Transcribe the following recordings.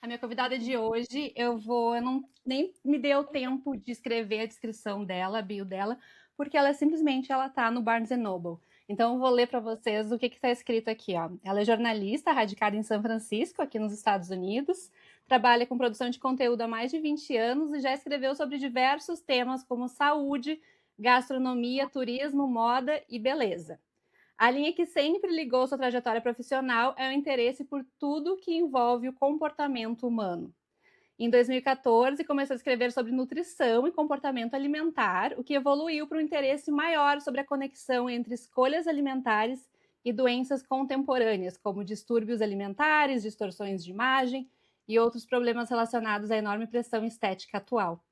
A minha convidada de hoje, eu não nem me deu tempo de escrever a descrição dela, a bio dela, porque ela tá no Barnes Noble. Então eu vou ler para vocês o que está escrito aqui, ó. Ela é jornalista, radicada em São Francisco, aqui nos Estados Unidos, trabalha com produção de conteúdo há mais de 20 anos e já escreveu sobre diversos temas como saúde, gastronomia, turismo, moda e beleza. A linha que sempre ligou sua trajetória profissional é o interesse por tudo que envolve o comportamento humano. Em 2014, começou a escrever sobre nutrição e comportamento alimentar, o que evoluiu para um interesse maior sobre a conexão entre escolhas alimentares e doenças contemporâneas, como distúrbios alimentares, distorções de imagem e outros problemas relacionados à enorme pressão estética atual.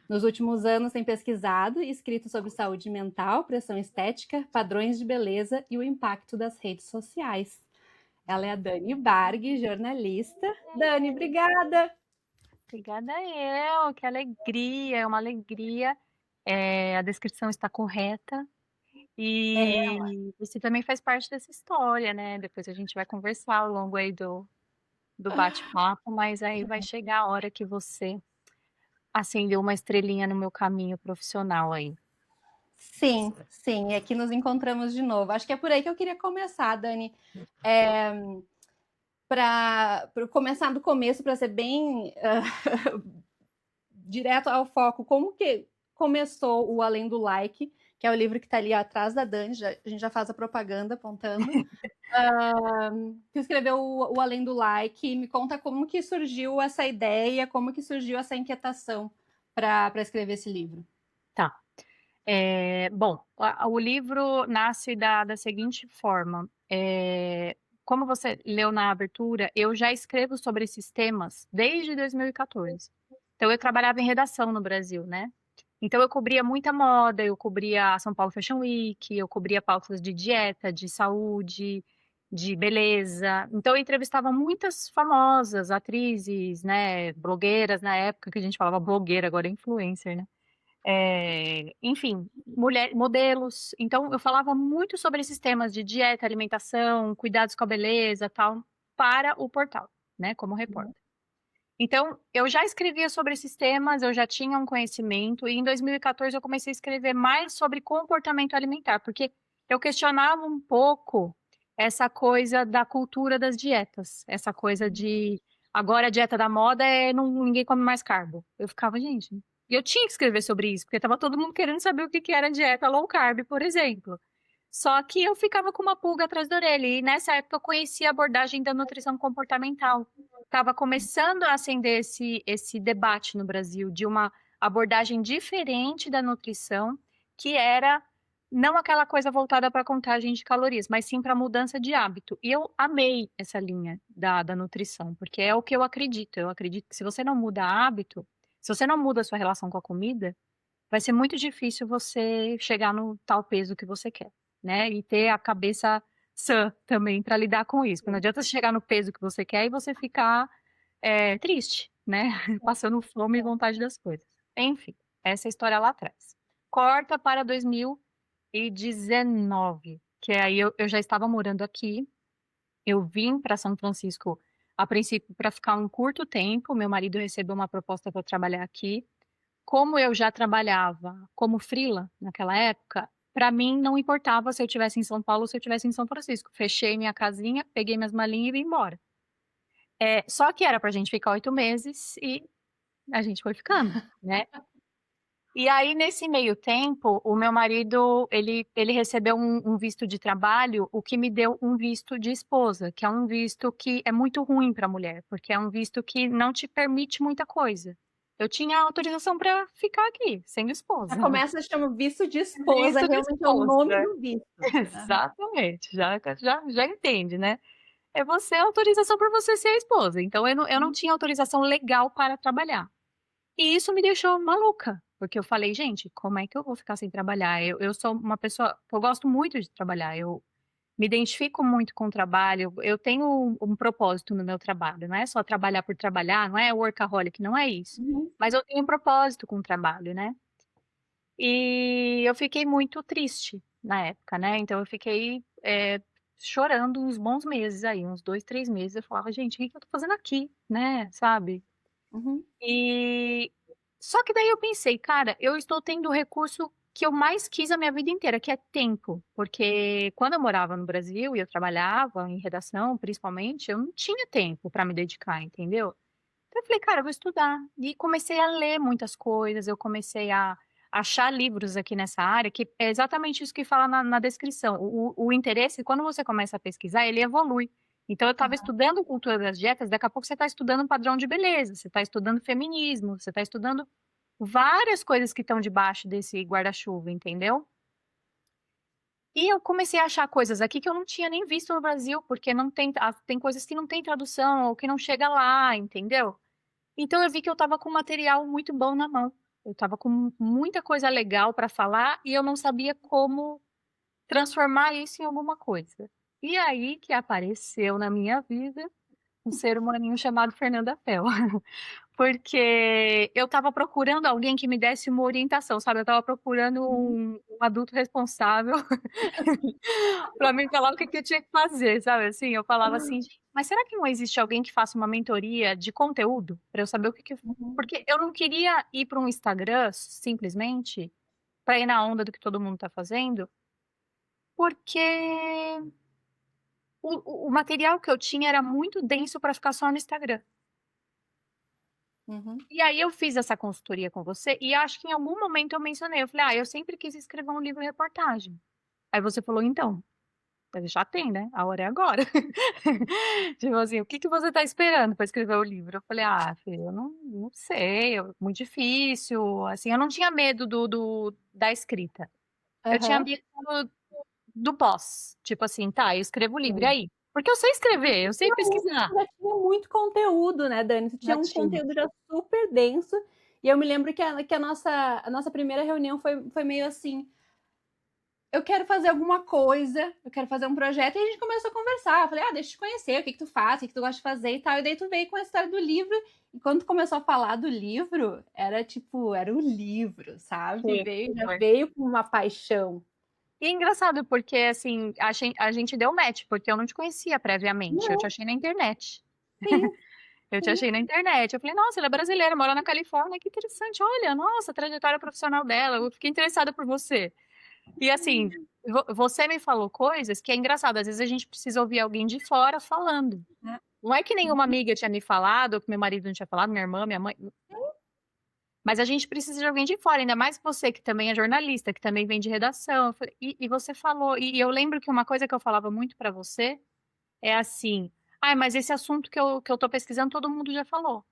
Nos últimos anos, tem pesquisado e escrito sobre saúde mental, pressão estética, padrões de beleza e o impacto das redes sociais. Ela é a Dani Barg, jornalista. Dani, obrigada! Obrigada que alegria, é uma alegria. A descrição está correta e você também faz parte dessa história, né? Depois a gente vai conversar ao longo aí do bate-papo, mas aí vai chegar a hora que você acendeu uma estrelinha no meu caminho profissional aí. Sim, sim, aqui nos encontramos de novo. Acho que é por aí que eu queria começar, Dani. É, para começar do começo, para ser bem direto ao foco, como que começou o Além do Like, que é o livro que está ali atrás da Dani, a gente já faz a propaganda apontando. Que escreveu o Além do Like. Me conta como que surgiu essa ideia, como que surgiu essa inquietação para escrever esse livro. Tá. Bom, o livro nasce da seguinte forma. Como você leu na abertura, eu já escrevo sobre esses temas desde 2014. Então, eu trabalhava em redação no Brasil, né? Então, eu cobria muita moda, eu cobria a São Paulo Fashion Week, eu cobria pautas de dieta, de saúde, de beleza. Então, eu entrevistava muitas famosas atrizes, né? Blogueiras na época, que a gente falava blogueira, agora é influencer, né? Enfim, modelos. Então, eu falava muito sobre esses temas de dieta, alimentação, cuidados com a beleza, tal, para o portal, né, como repórter. Então, eu já escrevia sobre esses temas, eu já tinha um conhecimento, e em 2014 eu comecei a escrever mais sobre comportamento alimentar, porque eu questionava um pouco essa coisa da cultura das dietas, essa coisa de agora a dieta da moda é ninguém come mais carbo. Eu ficava, gente, eu tinha que escrever sobre isso, porque estava todo mundo querendo saber o que que era dieta low carb, por exemplo. Só que eu ficava com uma pulga atrás da orelha, e nessa época eu conhecia a abordagem da nutrição comportamental. Estava começando a acender esse debate no Brasil de uma abordagem diferente da nutrição, que era não aquela coisa voltada para a contagem de calorias, mas sim para a mudança de hábito. E eu amei essa linha da nutrição, porque é o que eu acredito. Eu acredito que se você não muda hábito, se você não muda a sua relação com a comida, vai ser muito difícil você chegar no tal peso que você quer, né? E ter a cabeça sã também para lidar com isso. Porque não adianta você chegar no peso que você quer e você ficar triste, né? Passando fome e vontade das coisas. Enfim, essa é a história lá atrás. Corta para 2019, que aí eu já estava morando aqui. Eu vim para São Francisco, a princípio, para ficar um curto tempo. Meu marido recebeu uma proposta para trabalhar aqui. Como eu já trabalhava como freela naquela época, para mim não importava se eu estivesse em São Paulo ou se eu estivesse em São Francisco. Fechei minha casinha, peguei minhas malinhas e vim embora. Só que era pra gente ficar 8 meses e a gente foi ficando, né? E aí, nesse meio tempo, o meu marido, ele recebeu um visto de trabalho, o que me deu um visto de esposa, que é um visto que é muito ruim para a mulher, porque é um visto que não te permite muita coisa. Eu tinha autorização para ficar aqui, sendo Já esposa. começa a chamar visto de esposa, Visto de realmente é o nome esposa. do visto. Exatamente, já entende, né? É você a autorização para você ser a esposa. Então, eu não tinha autorização legal para trabalhar. E isso me deixou maluca, porque eu falei, gente, como é que eu vou ficar sem trabalhar? Eu sou uma pessoa, eu gosto muito de trabalhar, eu me identifico muito com o trabalho, eu tenho um propósito no meu trabalho, não é só trabalhar por trabalhar, não é workaholic, não é isso. Uhum. Mas eu tenho um propósito com o trabalho, né? E eu fiquei muito triste na época, né? Então eu fiquei chorando uns bons meses aí, uns 2, 3 meses. Eu falava: "Gente, o que que eu tô fazendo aqui?", né, sabe. Uhum. E só que daí eu pensei: "Cara, eu estou tendo o recurso que eu mais quis a minha vida inteira, que é tempo", porque quando eu morava no Brasil e eu trabalhava em redação, principalmente, eu não tinha tempo para me dedicar, entendeu. Então eu falei: "Cara, eu vou estudar", e comecei a ler muitas coisas, eu comecei a achar livros aqui nessa área, que é exatamente isso que fala na descrição, o interesse, quando você começa a pesquisar, ele evolui. Então eu estava Aham. estudando cultura das dietas, daqui a pouco você está estudando padrão de beleza, você está estudando feminismo, você está estudando várias coisas que estão debaixo desse guarda-chuva, entendeu. E eu comecei a achar coisas aqui que eu não tinha nem visto no Brasil, porque não tem tem coisas que não tem tradução ou que não chega lá, entendeu. Então eu vi que eu estava com material muito bom na mão. Eu estava com muita coisa legal para falar e eu não sabia como transformar isso em alguma coisa. E aí que apareceu na minha vida um ser humaninho chamado Fernanda Fel. Porque eu estava procurando alguém que me desse uma orientação, sabe, eu estava procurando Uhum. um adulto responsável para me falar o que que eu tinha que fazer, sabe, assim, eu falava assim: "Gente, mas será que não existe alguém que faça uma mentoria de conteúdo, para eu saber o que que eu", Uhum. porque eu não queria ir para um Instagram simplesmente para ir na onda do que todo mundo está fazendo, porque o material que eu tinha era muito denso para ficar só no Instagram. Uhum. E aí eu fiz essa consultoria com você e acho que em algum momento eu mencionei, eu falei: "Ah, eu sempre quis escrever um livro-reportagem". Aí você falou: "Então, já tem, né, a hora é agora". Tipo assim: "O que que você está esperando para escrever o livro?". Eu falei: "Ah, filha, eu não sei, é muito difícil", assim, eu não tinha medo da escrita, eu tinha Aham. medo do pós, tipo assim: "Tá, eu escrevo o livro, e Sim. aí?". Porque eu sei escrever, eu sei Não, pesquisar. já tinha muito conteúdo, né, Dani, tu tinha Já um tinha. conteúdo já super denso, e eu me lembro que a nossa primeira reunião foi meio assim: "Eu quero fazer alguma coisa, eu quero fazer um projeto", e a gente começou a conversar, eu falei: "Ah, deixa eu te conhecer, o que que tu faz, o que que tu gosta de fazer e tal", e daí tu veio com a história do livro, e quando tu começou a falar do livro, era tipo, era o livro, sabe, Foi, veio já foi. veio com uma paixão. E é engraçado porque, assim, a gente deu match, porque eu não te conhecia previamente, eu te Não, achei na internet. sim, Eu te sim. achei na internet, eu falei: "Nossa, ela é brasileira, mora na Califórnia, que interessante, olha, nossa, a trajetória profissional dela, eu fiquei interessada por você". E assim, você me falou coisas que é engraçado, às vezes a gente precisa ouvir alguém de fora falando. Né. Não é que nenhuma amiga tinha me falado, ou que meu marido não tinha falado, minha irmã, minha mãe, mas a gente precisa de alguém de fora, ainda mais você que também é jornalista, que também vem de redação. Eu falei e você falou, e eu lembro que uma coisa que eu falava muito pra você é assim: "Ai, mas esse assunto que eu tô pesquisando todo mundo já falou".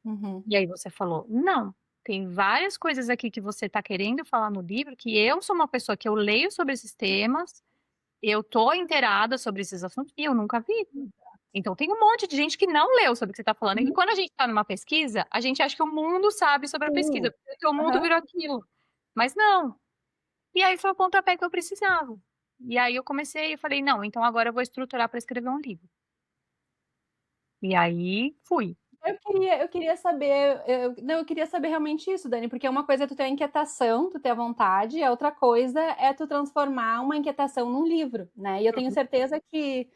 Uhum. E aí você falou: "Não, tem várias coisas aqui que você tá querendo falar no livro, que eu sou uma pessoa que eu leio sobre esses temas, eu tô inteirada sobre esses assuntos e eu nunca vi. Então tem um monte de gente que não leu sobre o que você tá falando". E Uhum. quando a gente tá numa pesquisa, a gente acha que o mundo sabe sobre a Sim. pesquisa, porque o mundo Aham. virou aquilo. Mas não. E aí foi o pontapé que eu precisava. E aí eu comecei, eu falei: "Não, então agora eu vou estruturar para escrever um livro". E aí fui. Eu queria saber, não, eu queria saber realmente isso, Dani, porque uma coisa é tu ter a inquietação, tu ter a vontade, a outra coisa é tu transformar uma inquietação num livro, né? E eu tenho Uhum. certeza que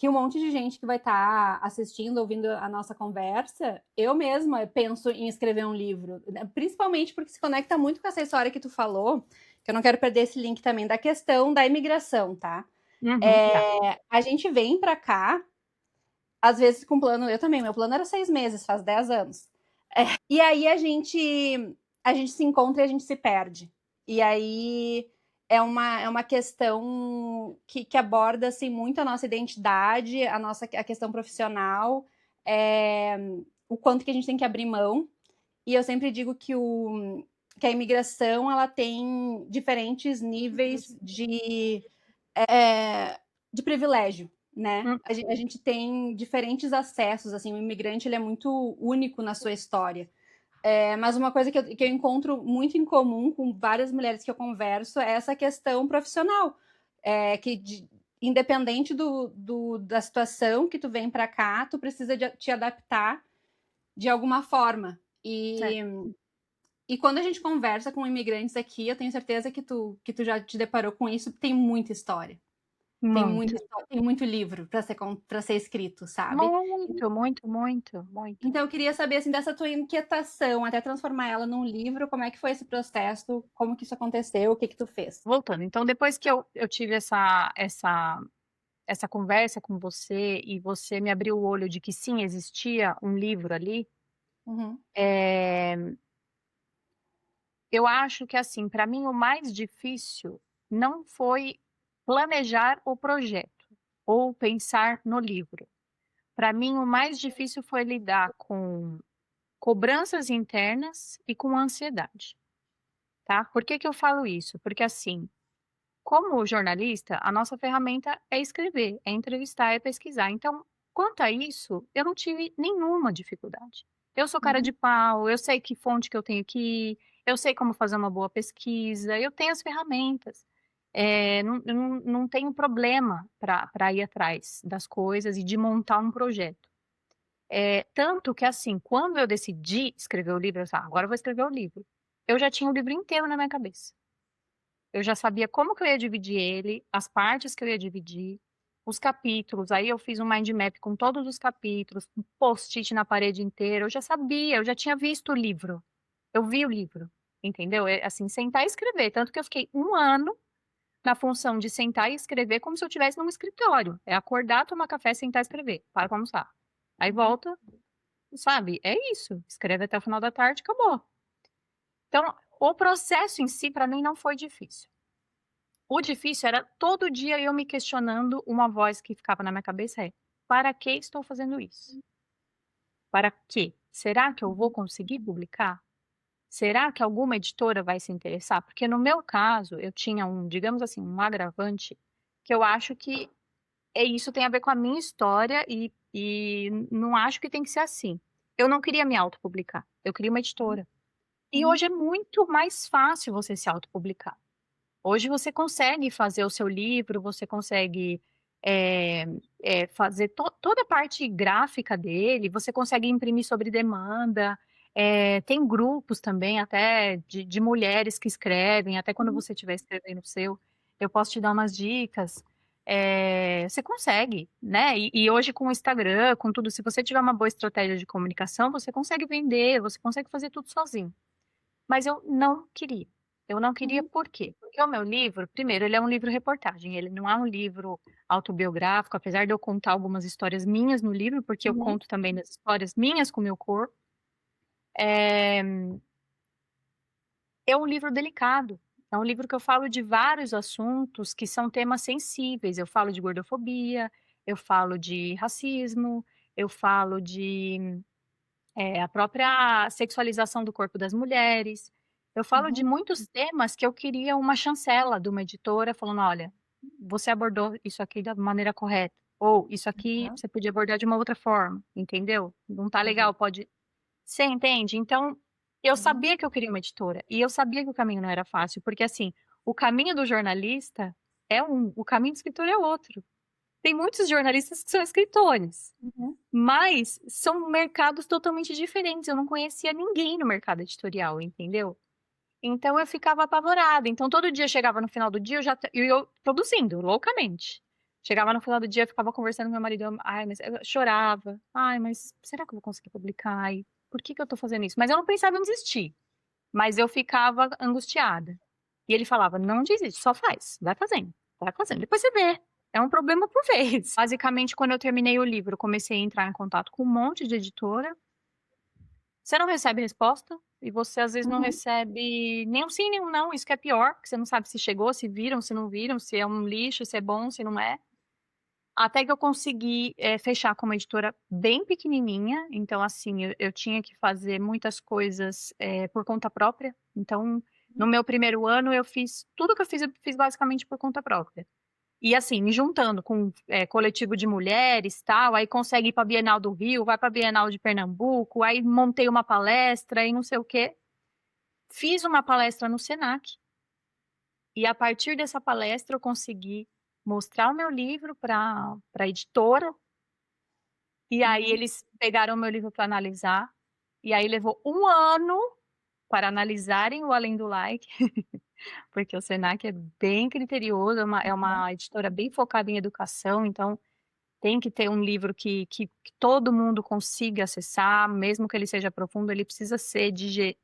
um monte de gente que vai estar assistindo, ouvindo a nossa conversa, eu mesma penso em escrever um livro, né? Principalmente porque se conecta muito com essa história que tu falou, que eu não quero perder esse link também da questão da imigração, tá? Uhum, tá. A gente vem para cá às vezes com plano, eu também, meu plano era 6 meses, faz 10 anos. E aí a gente se encontra e a gente se perde. E aí é uma questão que aborda assim, muito a nossa identidade, a questão profissional, é, o quanto que a gente tem que abrir mão. E eu sempre digo que a imigração ela tem diferentes níveis de privilégio, né? Hum, A gente tem diferentes acessos, assim, o imigrante ele é muito único na sua história. Mas uma coisa que eu encontro muito em comum com várias mulheres que eu converso é essa questão profissional, independente da situação que tu vem para cá, tu precisa te adaptar de alguma forma. é. E quando a gente conversa com imigrantes aqui, eu tenho certeza que tu já te deparou com isso, tem muita história. Tem Muito, muita história, tem muito livro para ser escrito, sabe? muito, muito, muito, muito. Então eu queria saber, assim, dessa tua inquietação até transformar ela num livro, como é que foi esse processo? Como que isso aconteceu? O que que tu fez? Voltando, então depois que eu tive essa conversa com você e você me abriu o olho de que sim, existia um livro ali, Uhum, eh, eu acho que, assim, para mim o mais difícil não foi planejar o projeto ou pensar no livro. Para mim o mais difícil foi lidar com cobranças internas e com ansiedade, tá. Por que que eu falo isso? Porque, assim, como jornalista, a nossa ferramenta é escrever, é entrevistar, é pesquisar. Então, quanto a isso, eu não tive nenhuma dificuldade. Eu sou cara de uhum, pau, eu sei que fonte que eu tenho que ir, eu sei como fazer uma boa pesquisa, eu tenho as ferramentas. Eu não tenho problema para ir atrás das coisas e de montar um projeto. Tanto que, assim, quando eu decidi escrever o livro, eu falei: "Ah, agora eu vou escrever o livro", eu já tinha o livro inteiro na minha cabeça. Eu já sabia como que eu ia dividir ele, as partes que eu ia dividir, os capítulos, aí eu fiz um mind map com todos os capítulos, um post-it na parede inteira, eu já sabia, eu já tinha visto o livro, eu vi o livro, entendeu? Assim, sentar e escrever, tanto que eu fiquei 1 ano na função de sentar e escrever como se eu estivesse num escritório, é acordar, tomar café, sentar e escrever, para pra almoçar. Aí uhum, volta, sabe, é isso, escreve até o final da tarde, acabou. Então, o processo em si, para mim, não foi difícil. O difícil era todo dia eu me questionando, uma voz que ficava na minha cabeça é: "Para que estou fazendo isso? Para quê? Será que eu vou uhum, conseguir publicar? Será que alguma editora vai se interessar?" Porque no meu caso, eu tinha digamos assim, um agravante, que eu acho que isso tem a ver com a minha história e não acho que tem que ser assim. Eu não queria me autopublicar, eu queria uma editora. E uhum, hoje é muito mais fácil você se autopublicar. Hoje você consegue fazer o seu livro, você consegue, eh fazer toda a parte gráfica dele, você consegue imprimir sobre demanda, tem grupos também até de mulheres que escrevem, até quando uhum, você estiver escrevendo o seu, eu posso te dar umas dicas. Você consegue, né, e hoje com o Instagram, com tudo, se você tiver uma boa estratégia de comunicação, você consegue vender, você consegue fazer tudo sozinho. Mas eu não queria. Eu não queria uhum, por quê? Porque o meu livro, primeiro, ele é um livro-reportagem, ele não é um livro autobiográfico, apesar de eu contar algumas histórias minhas no livro, porque eu uhum, conto também das histórias minhas com o meu corpo. Eh, é um livro delicado, é um livro que eu falo de vários assuntos que são temas sensíveis. Eu falo de gordofobia, eu falo de racismo, eu falo de a própria sexualização do corpo das mulheres. Eu falo de uhum, muitos temas que eu queria uma chancela de uma editora falando: "Olha, você abordou isso aqui da maneira correta", ou "Isso aqui tá, você podia abordar de uma outra forma", entendeu? "Não tá legal, aham, pode". Você entende? Então, eu uhum, sabia que eu queria uma editora, e eu sabia que o caminho não era fácil, porque, assim, o caminho do jornalista é um, o caminho do escritor é outro. Tem muitos jornalistas que são escritores. uhum, Mas são mercados totalmente diferentes, eu não conhecia ninguém no mercado editorial, entendeu. Então eu ficava apavorada, então todo dia chegava no final do dia eu produzindo loucamente. Chegava no final do dia, eu ficava conversando com meu marido, ai, mas eu chorava: "Ai, mas será que eu vou conseguir publicar? Ai, por que que eu tô fazendo isso?" Mas eu não pensava em desistir, mas eu ficava angustiada. E ele falava: "Não desiste, só faz, vai fazendo, depois você vê, é um problema por vez". Basicamente, quando eu terminei o livro, eu comecei a entrar em contato com um monte de editora, você não recebe resposta, e você às vezes não uhum, recebe nem um sim, nem um não, isso que é pior, porque você não sabe se chegou, se viram, se não viram, se é um lixo, se é bom, se não é. Até que eu consegui, fechar com uma editora bem pequenininha, então assim, eu tinha que fazer muitas coisas, por conta própria, então, no meu primeiro ano eu fiz tudo que eu fiz basicamente por conta própria. E assim, me juntando com, coletivo de mulheres, tal, aí consegue ir pra Bienal do Rio, vai pra Bienal de Pernambuco, aí montei uma palestra e não sei o quê. Fiz uma palestra no Senac, e a partir dessa palestra eu consegui mostrar o meu livro pra editora. E aí uhum, eles pegaram o meu livro para analisar, e aí levou 1 ano para analisarem o Além do Like, porque o Senac é bem criterioso, é Aham. uma editora bem focada em educação, então tem que ter um livro que todo mundo consiga acessar, mesmo que ele seja profundo, ele precisa ser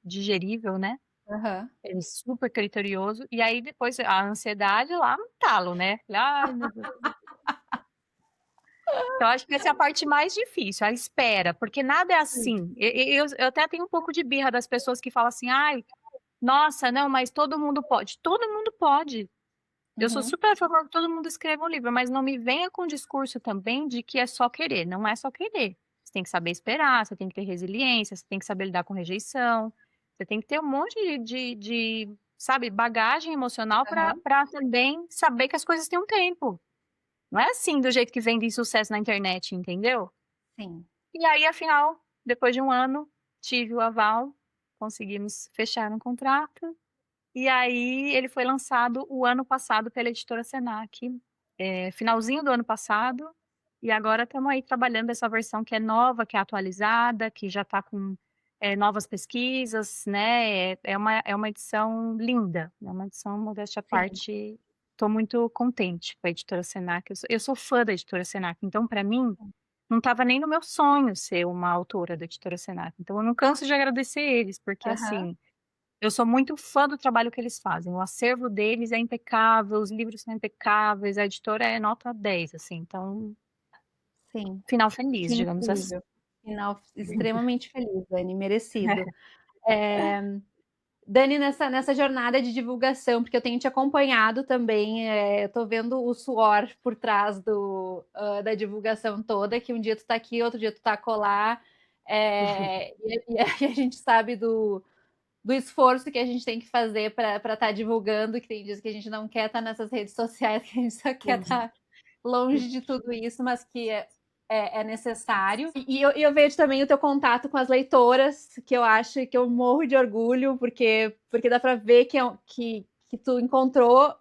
digerível, né? Aham. Ele é super criterioso, e aí depois a ansiedade lá no talo, né? Ai, meu Deus. Então, acho que essa é a parte mais difícil, a espera, porque nada é Sim. assim. Eu até tenho um pouco de birra das pessoas que falam assim, ai, nossa, não, mas todo mundo pode. Todo mundo pode. Eu sou Uhum. super a favor que todo mundo escreva um livro, mas não me venha com o discurso também de que é só querer. Não é só querer. Você tem que saber esperar, você tem que ter resiliência, você tem que saber lidar com rejeição, você tem que ter um monte sabe, bagagem emocional Aham. para também saber que as coisas têm um tempo. Não é assim do jeito que vendem sucesso na internet, entendeu? Sim. E aí, afinal, depois de um ano, tive o aval, conseguimos fechar um contrato. E aí ele foi lançado o ano passado pela editora Senac, finalzinho do ano passado, e agora estamos aí trabalhando essa versão que é nova, que é atualizada, que já está com novas pesquisas, né? É uma edição linda, é uma edição, modéstia à Sim. parte, estou muito contente com a editora Senac. Eu sou fã da editora Senac, então para mim não estava nem no meu sonho ser uma autora da editora Senac. Então eu não canso de agradecer eles, porque Aham. assim eu sou muito fã do trabalho que eles fazem. O acervo deles é impecável, os livros são impecáveis, a editora é nota 10, assim. Então, Sim. final Que feliz, digamos assim. incrível. Final extremamente feliz, Dani, merecido. Dani, nessa jornada de divulgação, porque eu tenho te acompanhado também, eu tô vendo o suor por trás da divulgação toda, que um dia tu tá aqui, outro dia tu tá colar, e a gente sabe do esforço que a gente tem que fazer para estar divulgando, que tem dias que a gente não quer estar nessas redes sociais, que a gente só quer estar longe de tudo isso, mas que é necessário. E eu vejo também o teu contato com as leitoras, que eu acho que eu morro de orgulho, porque dá para ver que tu encontrou.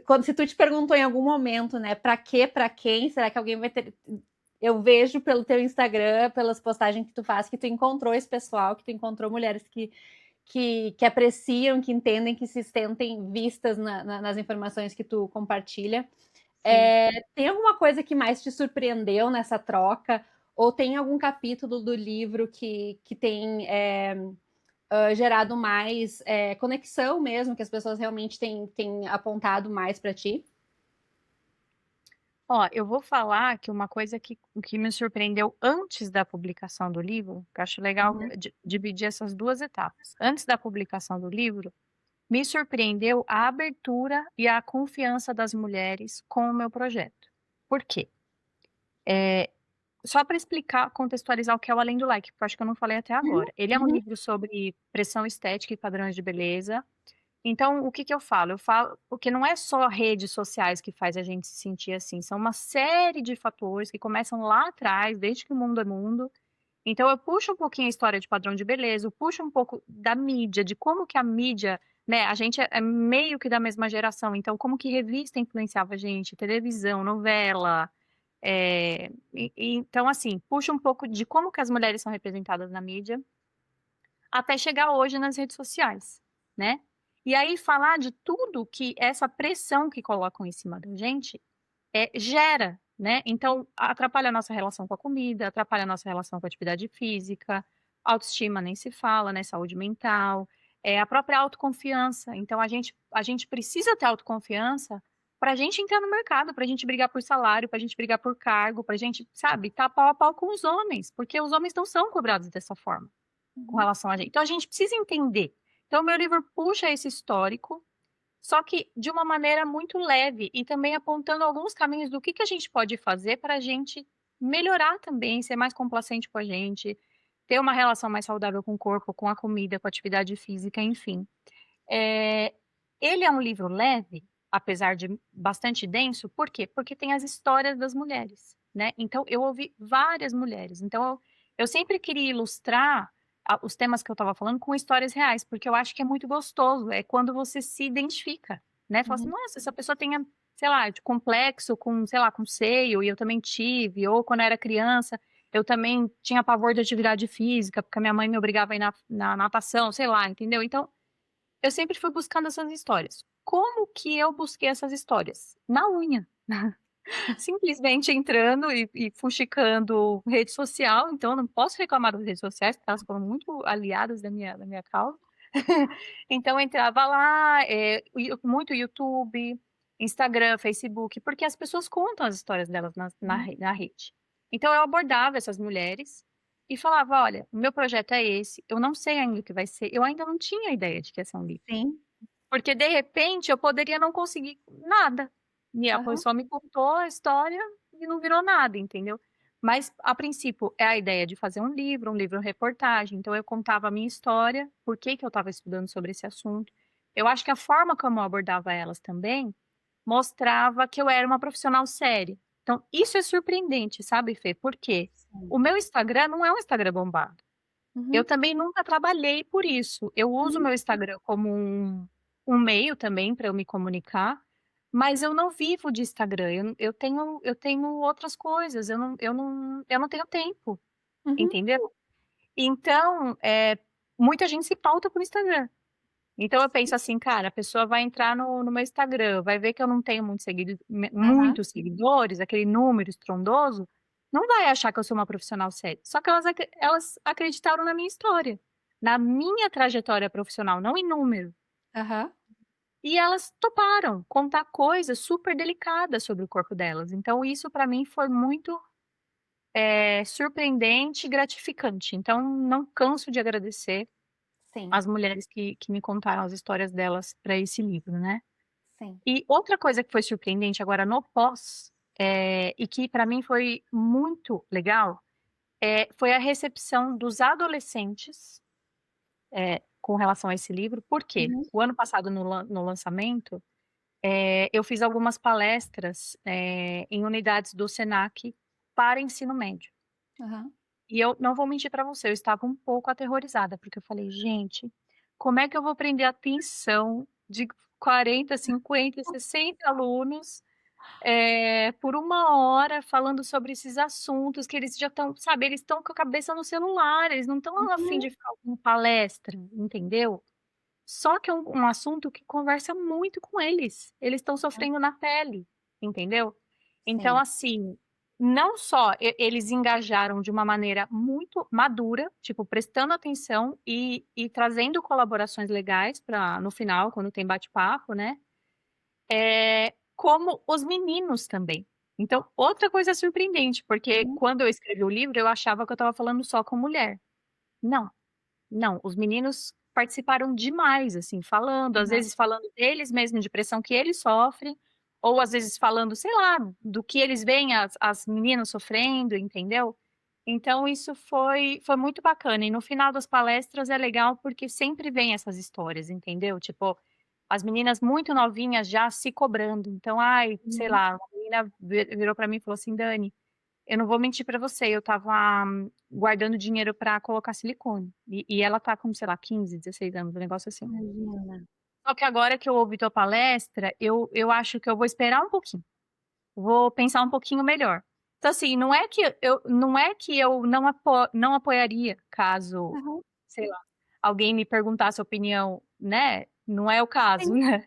Quando se tu te perguntou em algum momento, né, para quê, para quem, será que alguém vai ter. Eu vejo pelo teu Instagram, pelas postagens que tu faz, que tu encontrou esse pessoal, que tu encontrou mulheres que apreciam, que entendem, que se sentem vistas nas informações que tu compartilha. Sim. Tem alguma coisa que mais te surpreendeu nessa troca? Ou tem algum capítulo do livro que tem gerado mais conexão mesmo, que as pessoas realmente têm apontado mais para ti? Ó, eu vou falar que uma coisa que me surpreendeu antes da publicação do livro, que eu acho legal Uhum. dividir essas duas etapas. Antes da publicação do livro, me surpreendeu a abertura e a confiança das mulheres com o meu projeto. Por quê? Só para explicar, contextualizar o que é o Além do Like, porque eu acho que eu não falei até agora. Ele é um Uhum. livro sobre pressão estética e padrões de beleza. Então, o que que eu falo? Eu falo porque não é só redes sociais que faz a gente se sentir assim, são uma série de fatores que começam lá atrás, desde que o mundo é mundo. Então, eu puxo um pouquinho a história de padrão de beleza, eu puxo um pouco da mídia, de como que a mídia, né, a gente é meio que da mesma geração, então como que revista influenciava a gente, televisão, novela, então, assim, puxa um pouco de como que as mulheres são representadas na mídia, até chegar hoje nas redes sociais, né? E aí falar de tudo que essa pressão que colocam em cima da gente gera, né? Então, atrapalha a nossa relação com a comida, atrapalha a nossa relação com a atividade física, autoestima nem se fala, né? Saúde mental, a própria autoconfiança. Então, a gente precisa ter autoconfiança para a gente entrar no mercado, para a gente brigar por salário, para a gente brigar por cargo, para a gente, sabe, estar pau a pau com os homens, porque os homens não são cobrados dessa forma com Uhum. relação a gente. Então, a gente precisa entender. Então, meu livro puxa esse histórico, só que de uma maneira muito leve e também apontando alguns caminhos do que a gente pode fazer para a gente melhorar também, ser mais complacente com a gente, ter uma relação mais saudável com o corpo, com a comida, com a atividade física, enfim. É, ele é um livro leve, apesar de bastante denso, por quê? Porque tem as histórias das mulheres, né? Então, eu ouvi várias mulheres. Então, eu sempre queria ilustrar os temas que eu estava falando com histórias reais, porque eu acho que é muito gostoso, é quando você se identifica, né? Fala assim, Uhum. nossa, essa pessoa tem, sei lá, de complexo com, sei lá, com seio, e eu também tive, ou quando eu era criança. Eu também tinha pavor de atividade física, porque a minha mãe me obrigava a ir na natação, sei lá, entendeu? Então, eu sempre fui buscando essas histórias. Como que eu busquei essas histórias? Na unha. Simplesmente entrando e fuxicando rede social, então eu não posso reclamar das redes sociais, porque elas foram muito aliadas da minha causa. Então eu entrava lá, muito YouTube, Instagram, Facebook, porque as pessoas contam as histórias delas Uhum. na rede. Então eu abordava essas mulheres e falava: olha, o meu projeto é esse, eu não sei ainda o que vai ser, eu ainda não tinha ideia de que ia ser um livro. Sim. Porque de repente eu poderia não conseguir nada. E a Aham. pessoa me contou a história e não virou nada, entendeu? Mas a princípio é a ideia de fazer um livro reportagem. Então eu contava a minha história, por que que eu estava estudando sobre esse assunto. Eu acho que a forma como eu abordava elas também mostrava que eu era uma profissional séria. Então isso é surpreendente, sabe, Fê? Por quê? Sim. O meu Instagram não é um Instagram bombado. Eu Uhum. também nunca trabalhei por isso. Eu uso o Uhum. meu Instagram como um meio também para eu me comunicar, mas eu não vivo de Instagram. Eu tenho outras coisas. Eu não tenho tempo, Uhum. entendeu? Então, muita gente se pauta por Instagram. Então eu penso assim, cara, a pessoa vai entrar no meu Instagram, vai ver que eu não tenho Aham. muitos seguidores, aquele número estrondoso, não vai achar que eu sou uma profissional séria. Só que elas acreditaram na minha história, na minha trajetória profissional, não em número. Aham. E elas toparam contar coisas super delicadas sobre o corpo delas. Então isso para mim foi muito surpreendente e gratificante. Então não canso de agradecer Sim. as mulheres que me contaram as histórias delas para esse livro, né. Sim. E outra coisa que foi surpreendente agora no pós, e que para mim foi muito legal, foi a recepção dos adolescentes, com relação a esse livro. Por quê? Uhum. O ano passado no lançamento, eu fiz algumas palestras, em unidades do Senac para ensino médio. Aham. E eu não vou mentir para você, eu estava um pouco aterrorizada, porque eu falei: "Gente, como é que eu vou prender a atenção de 40, 50, 60 alunos, por 1 hora falando sobre esses assuntos que eles já estão, sabe, eles estão com a cabeça no celular, eles não estão a fim Uhum. de ficar ouvindo palestra", entendeu? Só que é um assunto que conversa muito com eles, eles estão Aham. sofrendo na pele, entendeu? Então Sim. assim, não só eles engajaram de uma maneira muito madura, tipo prestando atenção e trazendo colaborações legais para no final, quando tem bate-papo, né, como os meninos também. Então, outra coisa surpreendente, porque Uhum. quando eu escrevi o livro eu achava que eu estava falando só com mulher. Não. Não, os meninos participaram demais, assim, falando, às Aham. vezes falando deles mesmos, de pressão que eles sofrem, ou às vezes falando, sei lá, do que eles veem as meninas sofrendo, entendeu? Então isso foi muito bacana e no final das palestras é legal, porque sempre vem essas histórias, entendeu? Tipo, as meninas muito novinhas já se cobrando, então, ai, sei Uhum. lá, uma menina virou pra mim e falou assim: "Dani, eu não vou mentir pra você, eu estava guardando dinheiro pra colocar silicone, e ela tá com, sei lá, 15, 16 anos, um negócio assim. Imagina. Só que agora que eu ouvi tua palestra, eu acho que eu vou esperar um pouquinho, vou pensar um pouquinho melhor". Então assim, não é que eu não apoiaria caso, Aham. sei lá, alguém me perguntasse a opinião, né, não é o caso, Sim. né.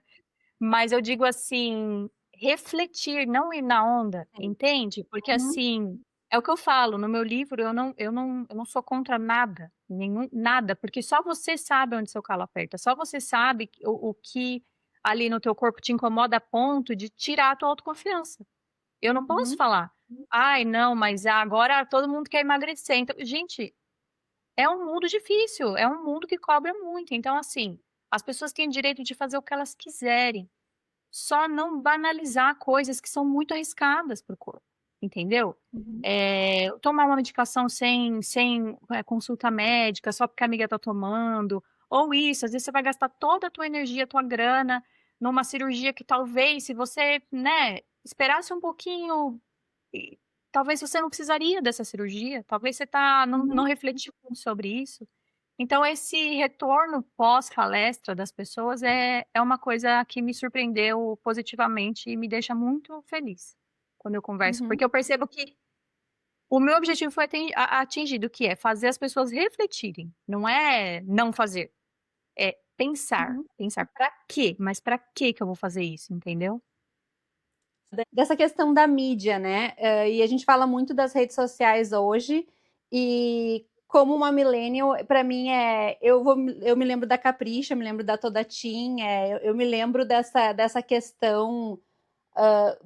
Mas eu digo assim, refletir, não ir na onda, Sim. entende? Porque Uhum. assim, é o que eu falo, no meu livro eu não sou contra nada, nada, porque só você sabe onde seu calo aperta, só você sabe o que ali no teu corpo te incomoda a ponto de tirar a tua autoconfiança. Eu não posso Uhum. falar: "Ai não, mas agora todo mundo quer emagrecer", então gente, é um mundo difícil, é um mundo que cobra muito, então assim, as pessoas têm o direito de fazer o que elas quiserem. Só não banalizar coisas que são muito arriscadas para o corpo, entendeu? Uhum. Tomar uma medicação sem consulta médica, só porque a amiga tá tomando, ou isso, às vezes você vai gastar toda a tua energia, a tua grana, numa cirurgia que talvez se você, né, esperasse um pouquinho, e talvez você não precisaria dessa cirurgia, talvez você não Uhum. refletiu muito sobre isso. Então esse retorno pós-palestra das pessoas é uma coisa que me surpreendeu positivamente e me deixa muito feliz, quando eu converso, Uhum. porque eu percebo que O meu objetivo foi atingido, que é fazer as pessoas refletirem, não é não fazer, é pensar. Uhum. Pensar para quê? Mas para que eu vou fazer isso, entendeu? Dessa questão da mídia, né? E a gente fala muito das redes sociais hoje, e como uma millennial, para mim eu me lembro da Capricha, eu me lembro da Toda Teen, eu me lembro dessa questão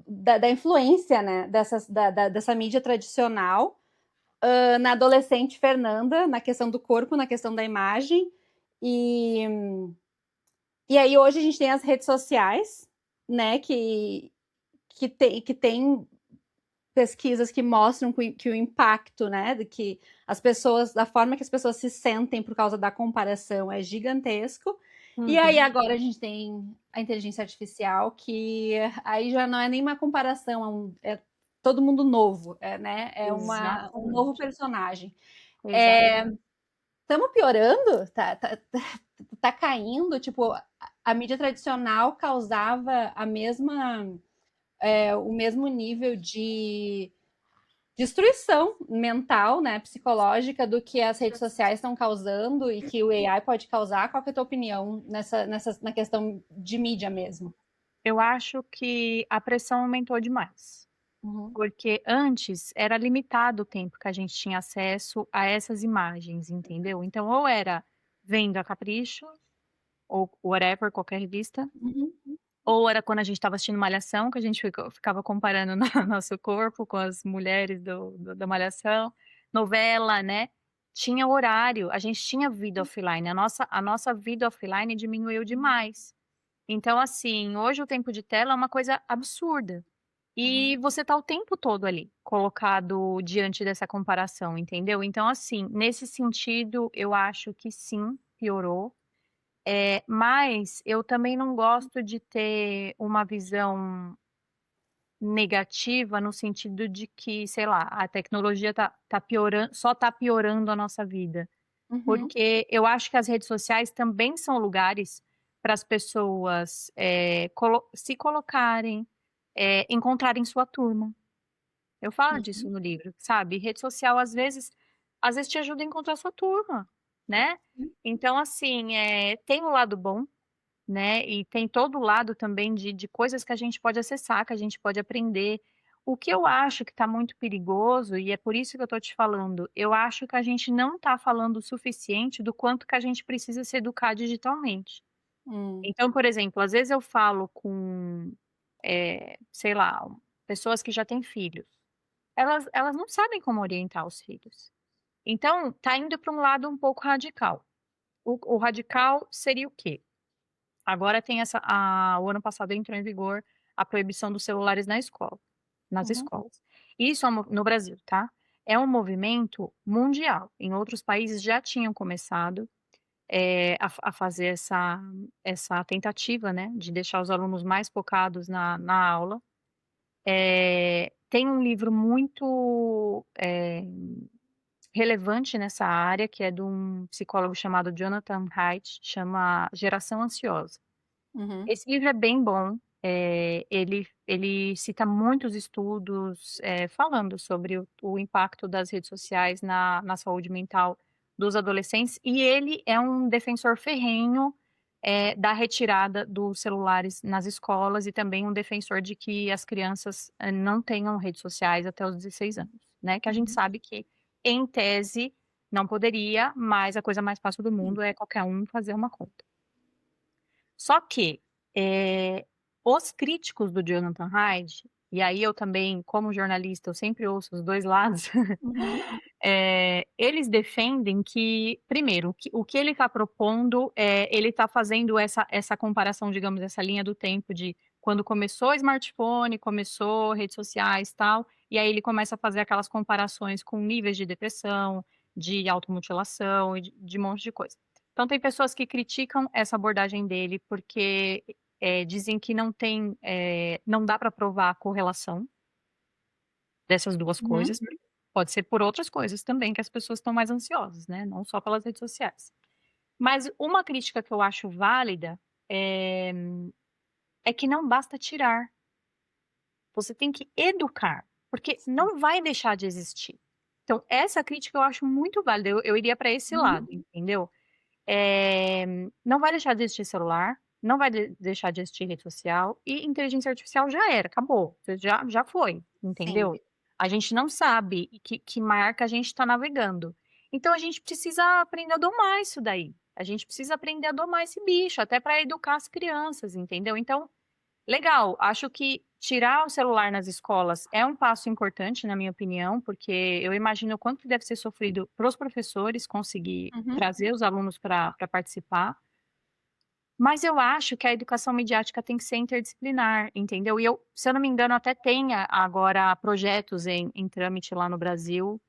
da influência, né? Dessa mídia tradicional na adolescente Fernanda, na questão do corpo, na questão da imagem. E, e aí hoje a gente tem as redes sociais, né? Que tem pesquisas que mostram que o impacto, né, de que as pessoas, da forma que as pessoas se sentem por causa da comparação é gigantesco. E aí Uhum. agora a gente tem a inteligência artificial, que aí já não é nem uma comparação, é todo mundo novo, né? É um novo Exatamente, personagem. exatamente. Estamos piorando? Tá caindo? Tipo, a mídia tradicional causava o mesmo nível de destruição mental, né, psicológica do que as redes sociais estão causando e que o AI pode causar. Qual que é a tua opinião na questão de mídia mesmo? Eu acho que a pressão aumentou demais, Uhum, porque antes era limitado o tempo que a gente tinha acesso a essas imagens, entendeu? Então ou era vendo a Capricho, ou whatever, qualquer revista, uhum, ou era quando a gente estava assistindo Malhação, que a gente ficava comparando nosso corpo com as mulheres da Malhação, novela, né, tinha horário, a gente tinha vida offline, a nossa vida offline diminuiu demais. Então, assim, hoje o tempo de tela é uma coisa absurda, e uhum, você tá o tempo todo ali, colocado diante dessa comparação, entendeu? Então, assim, nesse sentido, eu acho que sim, piorou. Mas eu também não gosto de ter uma visão negativa no sentido de que, sei lá, a tecnologia tá piorando, só tá piorando a nossa vida. uhum, Porque eu acho que as redes sociais também são lugares para as pessoas, se colocarem, encontrarem sua turma. Eu falo disso uhum, no livro, sabe. Rede social às vezes te ajuda a encontrar sua turma, né. Então assim, tem o lado bom, né, e tem todo o lado também de coisas que a gente pode acessar, que a gente pode aprender. O que eu acho que está muito perigoso, e é por isso que eu estou te falando, eu acho que a gente não está falando o suficiente do quanto que a gente precisa se educar digitalmente. hum, Então, por exemplo, às vezes eu falo com, sei lá, pessoas que já têm filhos, elas não sabem como orientar os filhos. Então, tá indo para um lado um pouco radical. O radical seria o quê? Agora tem o ano passado entrou em vigor a proibição dos celulares nas uhum, escolas. Isso no Brasil, tá? É um movimento mundial. Em outros países já tinham começado, a fazer essa tentativa, né, de deixar os alunos mais focados na aula. Tem um livro muito, relevante nessa área, que é de um psicólogo chamado Jonathan Haidt, chama Geração Ansiosa. uhum, Esse livro é bem bom, ele cita muitos estudos, falando sobre o impacto das redes sociais na saúde mental dos adolescentes, e ele é um defensor ferrenho, da retirada dos celulares nas escolas, e também um defensor de que as crianças, não tenham redes sociais até os 16 anos, né, que a gente uhum, sabe que, em tese, não poderia, mas a coisa mais fácil do sim, mundo é qualquer um fazer uma conta. Só que, os críticos do Jonathan Haidt, e aí eu também, como jornalista, eu sempre ouço os 2 lados, uhum, eles defendem que, primeiro, o que ele está propondo, ele está fazendo essa comparação, digamos, essa linha do tempo de quando começou o smartphone, começou redes sociais, tal, e aí ele começa a fazer aquelas comparações com níveis de depressão, de automutilação e de um monte de coisa. Então tem pessoas que criticam essa abordagem dele, porque, dizem que não dá para provar a correlação dessas 2 uhum, coisas. Pode ser por outras coisas também que as pessoas estão mais ansiosas, né, não só pelas redes sociais. Mas uma crítica que eu acho válida, eh, é que não basta tirar, você tem que educar, porque sim, não vai deixar de existir. Então, essa crítica eu acho muito válida, eu iria para esse lado, Uhum. entendeu? Não vai deixar de existir celular, não vai deixar de existir rede social e inteligência artificial já era, acabou, já foi, Sim. entendeu? A gente não sabe que marca a gente está navegando. Então a gente precisa aprender a domar isso daí. A gente precisa aprender a domar esse bicho, até para educar as crianças, entendeu? Então, legal, acho que tirar o celular nas escolas é um passo importante, na minha opinião, porque eu imagino o quanto que deve ser sofrido para os professores conseguir Uhum. trazer os alunos para participar, mas eu acho que a educação midiática tem que ser interdisciplinar, entendeu? E eu, se eu não me engano, até tem agora projetos em trâmite lá no Brasil,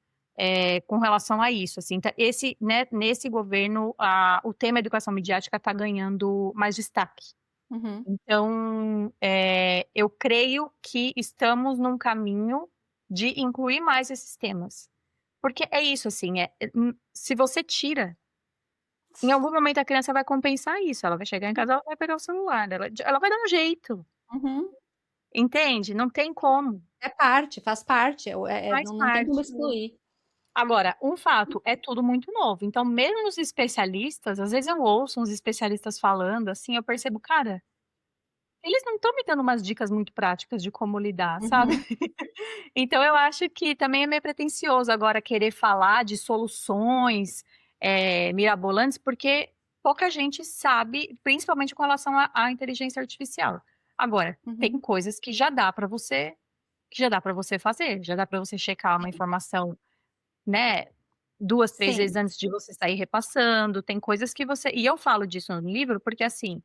com relação a isso, assim, esse, né, nesse governo, o tema educação midiática está ganhando mais destaque. Uhum. Então, eu creio que estamos num caminho de incluir mais esses temas. Porque é isso, assim, se você tira, em algum momento a criança vai compensar isso, ela vai chegar em casa, ela vai pegar o celular, ela vai dar um jeito, Uhum. entende? Não tem como, É parte, faz parte, faz não tem como parte. excluir. Agora, um fato, é tudo muito novo, então mesmo os especialistas, às vezes eu ouço uns especialistas falando, assim, eu percebo, cara, eles não estão me dando umas dicas muito práticas de como lidar, sabe? Uhum. Então eu acho que também é meio pretensioso agora querer falar de soluções, mirabolantes, porque pouca gente sabe, principalmente com relação à inteligência artificial. Agora, tem Uhum. coisas que já dá para você fazer, já dá para você checar uma Sim. informação, né, 2, 3 vezes Sim. antes de você sair repassando, tem coisas que você e eu falo disso no livro, porque assim,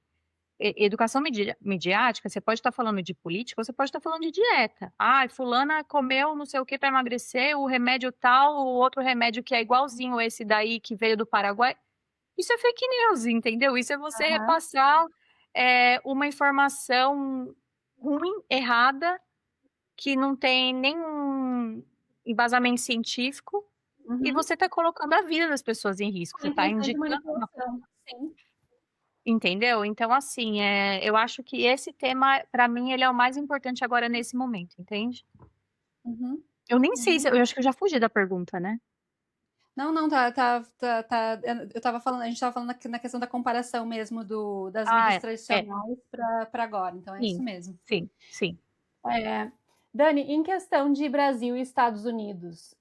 educação midiática, você pode estar falando de política, você pode estar falando de dieta. "Ai, fulana comeu não sei o que para emagrecer, o remédio tal, o outro remédio que é igualzinho esse daí que veio do Paraguai". Isso é fake news, entendeu? Isso é você Aham. repassar, uma informação ruim, errada, que não tem nenhum embasamento científico, e Uhum. você está colocando a vida das pessoas em risco, Com você está intenções de indicando uma manipulação. Sim. Entendeu? Então, assim, eu acho que esse tema, pra mim, ele é o mais importante agora nesse momento, entende? Uhum. Eu nem sei se Uhum. eu acho que eu já fugi da pergunta, né? Não, não, eu estava falando, a gente estava falando na questão da comparação mesmo das Ah, mídias é. tradicionais para agora, então é isso Sim, mesmo. sim, sim. É, Dani, em questão de Brasil e Estados Unidos,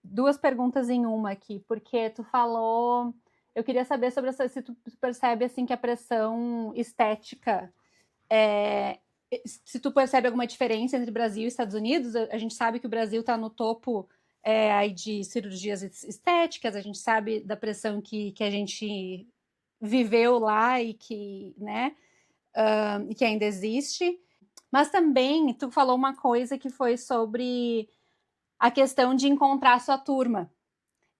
duas perguntas em uma aqui, porque tu falou, eu queria saber sobre se tu percebe assim que a pressão estética, é, se tu percebe alguma diferença entre Brasil e Estados Unidos. A gente sabe que o Brasil está no topo aí de cirurgias estéticas, a gente sabe da pressão que a gente viveu lá e que, né, e que ainda existe. Mas também tu falou uma coisa que foi sobre a questão de encontrar a sua turma.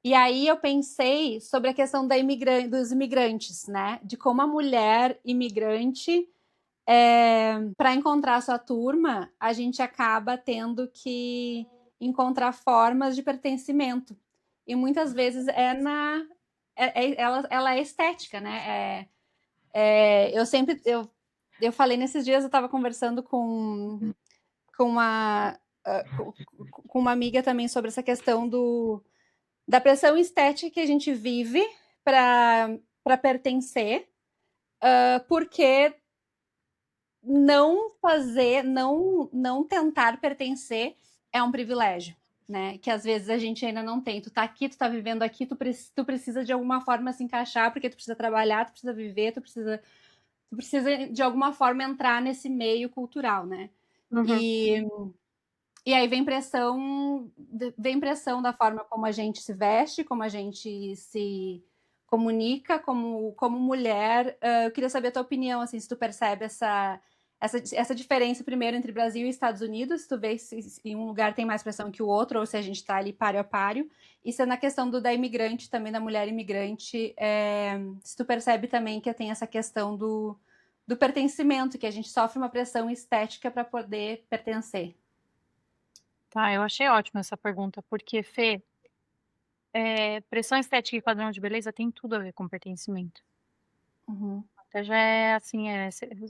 E aí eu pensei sobre a questão dos imigrantes, né? De como a mulher imigrante, para encontrar a sua turma, a gente acaba tendo que encontrar formas de pertencimento. E muitas vezes ela é estética, né? Eu falei nesses dias, eu estava conversando com uma, com uma amiga também sobre essa questão da pressão estética que a gente vive para pertencer, porque não fazer, não tentar pertencer é um privilégio, né? Que às vezes a gente ainda não tem. Tu tá aqui, tu tá vivendo aqui, tu precisa de alguma forma se encaixar, porque tu precisa trabalhar, tu precisa viver, tu precisa de alguma forma entrar nesse meio cultural, né? Uhum. E E aí vem pressão da forma como a gente se veste, como a gente se comunica como mulher. Eu queria saber a tua opinião, assim, se tu percebe essa diferença primeiro entre Brasil e Estados Unidos, se tu vê se em um lugar tem mais pressão que o outro, ou se a gente está ali páreo a páreo, e se é na questão da imigrante, também da mulher imigrante, se tu percebe também que tem essa questão do pertencimento, que a gente sofre uma pressão estética para poder pertencer. Tá, eu achei ótima essa pergunta, porque, Fê, pressão estética e padrão de beleza tem tudo a ver com pertencimento. Uhum. Até já é, assim,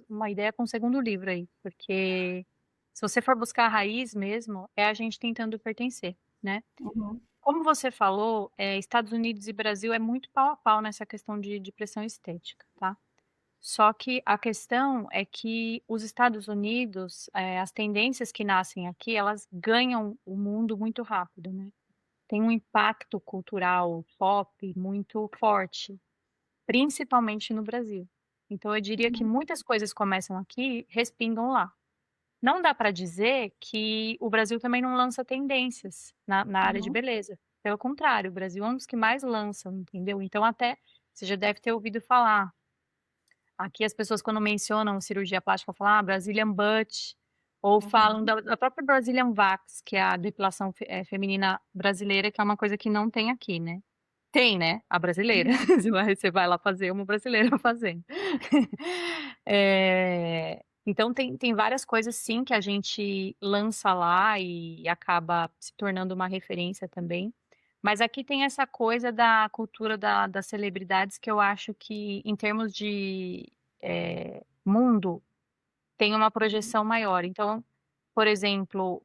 uma ideia para um segundo livro aí, porque se você for buscar a raiz mesmo, é a gente tentando pertencer, né. Uhum. Como você falou, Estados Unidos e Brasil é muito pau a pau nessa questão de pressão estética, tá. Só que a questão é que os Estados Unidos, as tendências que nascem aqui, elas ganham o mundo muito rápido, né. Tem um impacto cultural pop muito forte, principalmente no Brasil. Então eu diria que Uhum. muitas coisas começam aqui, respingam lá. Não dá para dizer que o Brasil também não lança tendências na área de Uhum. beleza. Pelo contrário, o Brasil é um dos que mais lançam, entendeu. Então até você já deve ter ouvido falar, aqui as pessoas quando mencionam cirurgia plástica falam: "Ah, Brazilian butt", ou falam Uhum. da própria Brazilian wax, que é a depilação feminina brasileira, que é uma coisa que não tem aqui, né. Tem, né, a brasileira, Uhum. você vai lá fazer, uma brasileira fazendo. Então tem várias coisas sim que a gente lança lá e acaba se tornando uma referência também, mas aqui tem essa coisa da cultura das celebridades que eu acho que em termos de, mundo, tem uma projeção maior. Então, por exemplo,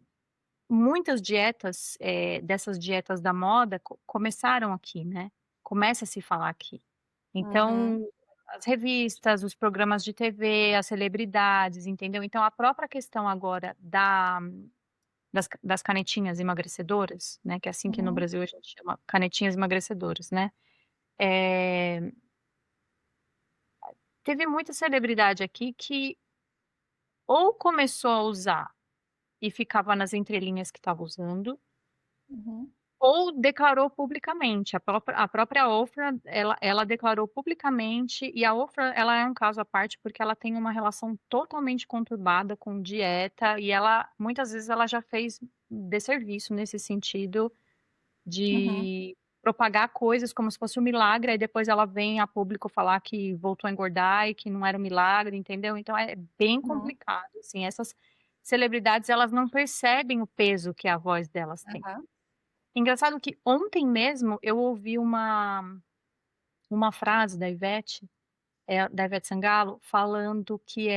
muitas dietas, dessas dietas da moda começaram aqui, né, começa a se falar aqui. Uhum. Então, as revistas, os programas de TV, as celebridades, entendeu. Então a própria questão agora das canetinhas emagrecedoras, né, que é assim que no Uhum. Brasil a gente chama, canetinhas emagrecedoras, né, eh, teve muita celebridade aqui que ou começou a usar e ficava nas entrelinhas que estava usando, Uhum. ou declarou publicamente. A própria Ofra, ela declarou publicamente, e a Ofra, ela é um caso à parte, porque ela tem uma relação totalmente conturbada com dieta, e ela muitas vezes ela já fez desserviço nesse sentido Uhum. de propagar coisas como se fosse um milagre, aí depois ela vem a público falar que voltou a engordar e que não era um milagre, entendeu. Então é bem Uhum. complicado, assim, essas celebridades, elas não percebem o peso que a voz delas tem. Aham. Engraçado que ontem mesmo eu ouvi uma frase da Ivete Sangalo, falando que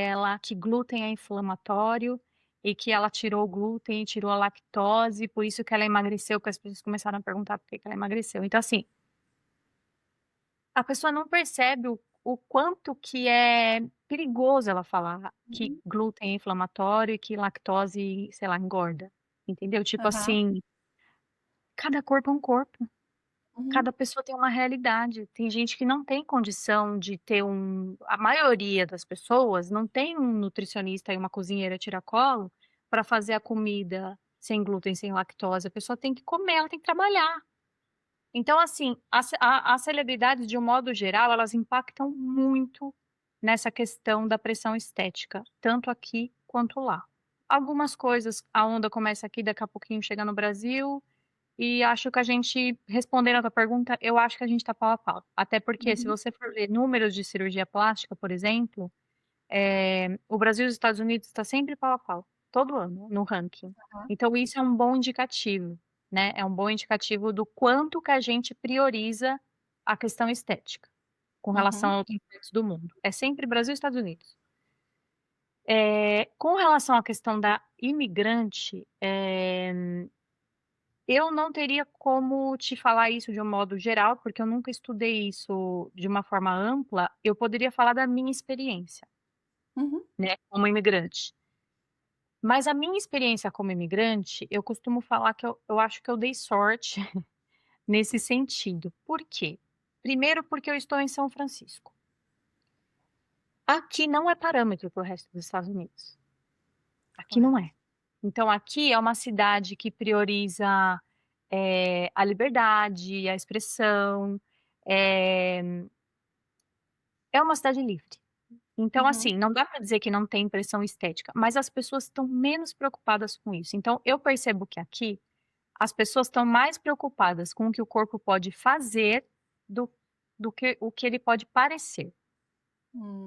glúten é inflamatório e que ela tirou o glúten e tirou a lactose, por isso que ela emagreceu, que as pessoas começaram a perguntar por que que ela emagreceu. Então, assim, a pessoa não percebe o quanto que é perigoso ela falar que Uhum. glúten é inflamatório e que lactose, sei lá, engorda, entendeu? Tipo Aham. assim, cada corpo é um corpo. Uhum. Cada pessoa tem uma realidade. Tem gente que não tem condição de ter a maioria das pessoas não tem um nutricionista e uma cozinheira tiracolo para fazer a comida sem glúten, sem lactose. A pessoa tem que comer, ela tem que trabalhar. Então, assim, as celebridades, de um modo geral, elas impactam muito nessa questão da pressão estética, tanto aqui quanto lá. Algumas coisas, a onda começa aqui, daqui a pouquinho chega no Brasil, e acho que a gente, respondendo a tua pergunta, eu acho que a gente está pau a pau. Até porque se Uhum. você for ver números de cirurgia plástica, por exemplo, o Brasil e os Estados Unidos está sempre pau a pau, todo ano, no ranking. Aham. Então isso é um bom indicativo, né, é um bom indicativo do quanto que a gente prioriza a questão estética, com relação Uhum. a outras partes do mundo. É sempre Brasil e Estados Unidos. Com relação à questão da imigrante, eu não teria como te falar isso de um modo geral, porque eu nunca estudei isso de uma forma ampla. Eu poderia falar da minha experiência, Uhum. né, como imigrante. Mas a minha experiência como imigrante, eu costumo falar que eu acho que eu dei sorte nesse sentido. Por quê? Primeiro, porque eu estou em São Francisco. Aqui não é parâmetro para o resto dos Estados Unidos. Aqui não Correto. é. Então aqui é uma cidade que prioriza, a liberdade, a expressão, eh é uma cidade livre. Então, Uhum. assim, não dá para dizer que não tem pressão estética, mas as pessoas estão menos preocupadas com isso. Então, eu percebo que aqui, as pessoas estão mais preocupadas com o que o corpo pode fazer do do que o que ele pode parecer.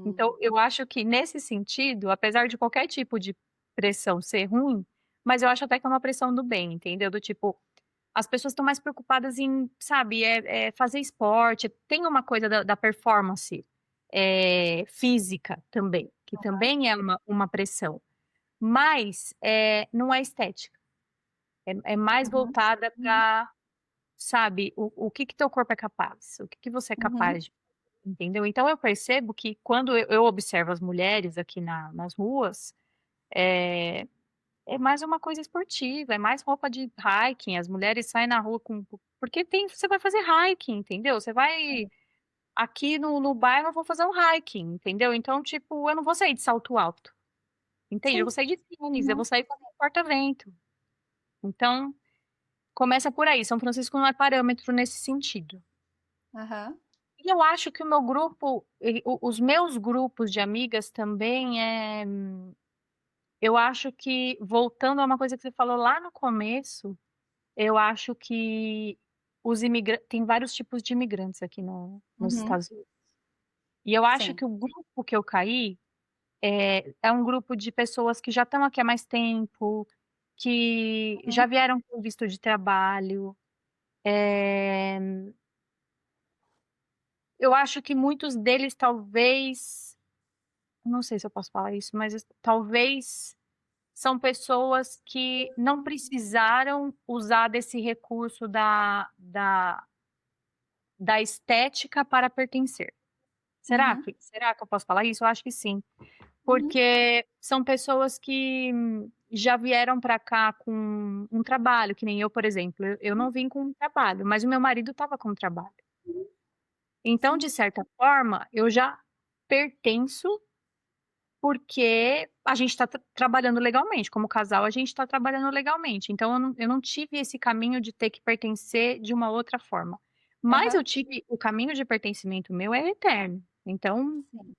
Então, Hum. eu acho que nesse sentido, apesar de qualquer tipo de pressão ser ruim, mas eu acho até que é uma pressão do bem, entendeu? Do tipo, as pessoas estão mais preocupadas em, sabe, fazer esporte, tem uma coisa da performance, física também, que também é uma pressão, mas, não é estética, É mais Uhum, voltada para, sabe, o que que teu corpo é capaz, o que que você é uhum, capaz de, entendeu? Então eu percebo que quando eu observo as mulheres aqui nas ruas, é, é mais uma coisa esportiva, é mais roupa de hiking, as mulheres saem na rua com, porque você vai fazer hiking, entendeu? Você vai aqui no bairro, eu vou fazer um hiking, entendeu? Então, tipo, eu não vou sair de salto alto, entende? Eu vou sim. sair de tênis, eu vou Uhum, sair com um porta-vento. Então, começa por aí. São Francisco não é parâmetro nesse sentido. aham, E eu acho que o meu grupo, os meus grupos de amigas também eu acho que, voltando a uma coisa que você falou lá no começo, eu acho que os imigrantes, tem vários tipos de imigrantes aqui nos uhum, Estados Unidos. E eu acho sim. que o grupo que eu caí é um grupo de pessoas que já estão aqui há mais tempo, que já Uhum, vieram com visto de trabalho. É, eu acho que muitos deles talvez, não sei se eu posso falar isso, mas talvez são pessoas que não precisaram usar desse recurso da estética para pertencer. uhum, Será que eu posso falar isso? Eu acho que sim. uhum, Porque são pessoas que já vieram para cá com um trabalho, que nem eu, por exemplo. Eu não vim com um trabalho, mas o meu marido estava com um trabalho. Então, sim. de certa forma, eu já pertenço porque a gente está trabalhando legalmente. Como casal, a gente está trabalhando legalmente. Então, eu não tive esse caminho de ter que pertencer de uma outra forma. Mas eu Aham, tive o caminho de pertencimento meu é eterno. Então, sim.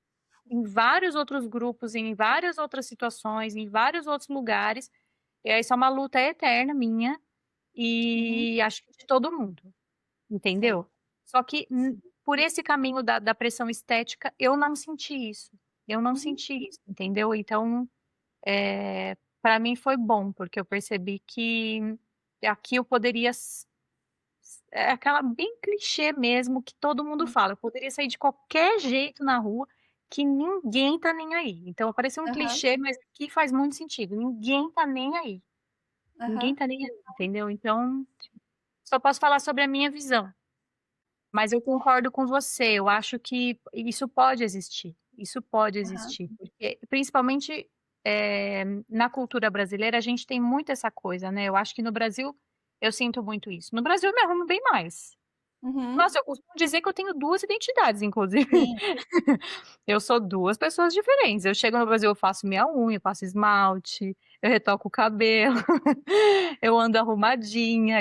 em vários outros grupos, em várias outras situações, em vários outros lugares. E essa é uma luta eterna minha Uhum, e acho que de todo mundo, sim. entendeu? Só que Sim. por esse caminho da pressão estética, eu não senti isso. Eu não Uhum, senti isso, entendeu? Então, para mim foi bom, porque eu percebi que aqui eu poderia. É aquela bem clichê mesmo que todo mundo uhum, fala. Eu poderia sair de qualquer jeito na rua que ninguém tá nem aí. Então, parece um aham, clichê, mas aqui faz muito sentido. Ninguém tá nem aí. Ninguém aham, tá nem aí, entendeu? Então, só posso falar sobre a minha visão. Mas eu concordo com você. Eu acho que isso pode existir. Isso pode aham, existir. Porque, principalmente, na cultura brasileira, a gente tem muito essa coisa, né? Eu acho que no Brasil, eu sinto muito isso. No Brasil, eu me arrumo bem mais. uhum, Nossa, eu costumo dizer que eu tenho duas identidades, inclusive. sim. Eu sou duas pessoas diferentes. Eu chego no Brasil, eu faço minha unha, eu faço esmalte, eu retoco o cabelo, eu ando arrumadinha.